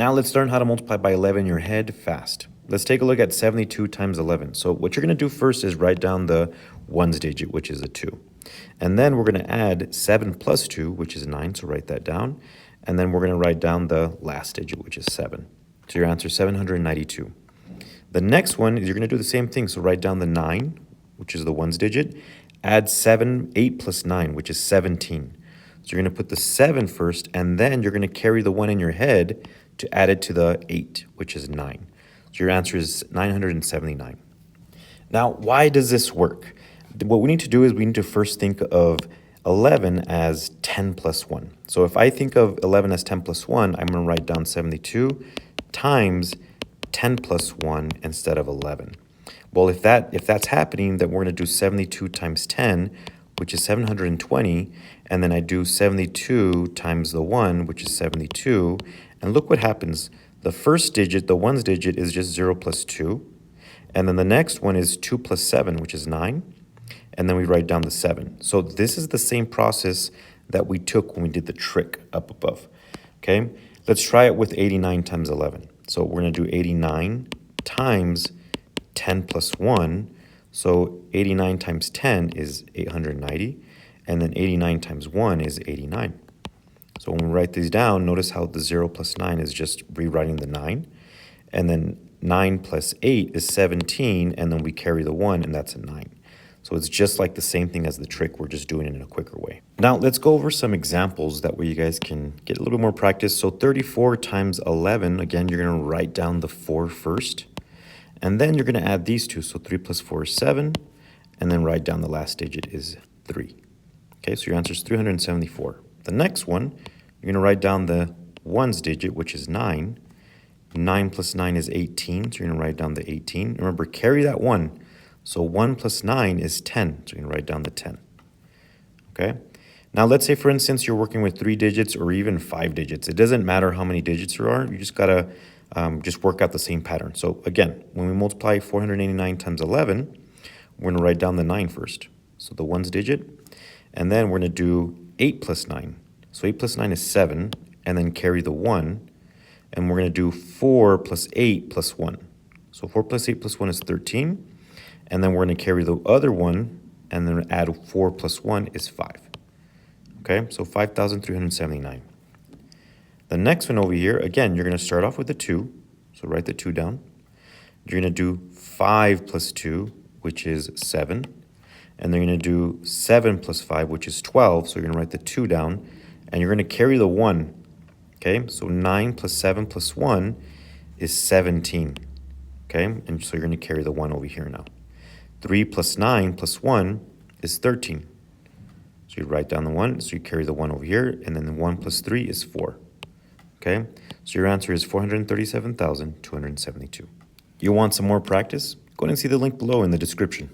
Now let's learn how to multiply by 11 in your head fast. Let's take a look at 72 times 11. So what you're going to do first is write down the ones digit, which is a 2. And then we're going to add 7 plus 2, which is 9, so write that down. And then we're going to write down the last digit, which is 7. So your answer is 792. The next one is you're going to do the same thing, so write down the 9, which is the ones digit. Add 8 plus 9, which is 17. So you're going to put the 7 first, and then you're going to carry the 1 in your head to add it to the 8, which is 9. So your answer is 979. Now, why does this work? What we need to do is we need to first think of 11 as 10 plus 1. So if I think of 11 as 10 plus 1, I'm going to write down 72 times 10 plus 1 instead of 11. Well, if that's happening, then we're going to do 72 times 10, which is 720, and then I do 72 times the 1, which is 72, and look what happens. The first digit, the ones digit, is just 0 plus 2, and then the next one is 2 plus 7, which is 9, and then we write down the 7. So this is the same process that we took when we did the trick up above, okay? Let's try it with 89 times 11. So we're going to do 89 times 10 plus 1. So 89 times 10 is 890. And then 89 times 1 is 89. So when we write these down, notice how the 0 plus 9 is just rewriting the 9. And then 9 plus 8 is 17. And then we carry the 1, and that's a 9. So it's just like the same thing as the trick. We're just doing it in a quicker way. Now let's go over some examples. That way you guys can get a little bit more practice. So 34 times 11, again, you're going to write down the 4 first. And then you're going to add these two. So 3 plus 4 is 7. And then write down the last digit is 3. Okay, so your answer is 374. The next one, you're going to write down the ones digit, which is 9. 9 plus 9 is 18. So you're going to write down the 18. Remember, carry that 1. So 1 plus 9 is 10. So you can write down the 10. Okay? Now let's say, for instance, you're working with 3 digits or even 5 digits. It doesn't matter how many digits there are. You just got to just work out the same pattern. So again, when we multiply 489 times 11, we're going to write down the 9 first. So the ones digit. And then we're going to do 8 plus 9. So 8 plus 9 is 7. And then carry the 1. And we're going to do 4 plus 8 plus 1. So 4 plus 8 plus 1 is 13. And then we're going to carry the other 1, and then add 4 plus 1 is 5. Okay, so 5,379. The next one over here, again, you're going to start off with the 2. So write the 2 down. You're going to do 5 plus 2, which is 7. And then you're going to do 7 plus 5, which is 12. So you're going to write the 2 down. And you're going to carry the 1. Okay, so 9 plus 7 plus 1 is 17. Okay, and so you're going to carry the 1 over here now. 3 plus 9 plus 1 is 13. So you write down the 1, so you carry the 1 over here, and then the 1 plus 3 is 4. Okay? So your answer is 437,272. You want some more practice? Go ahead and see the link below in the description.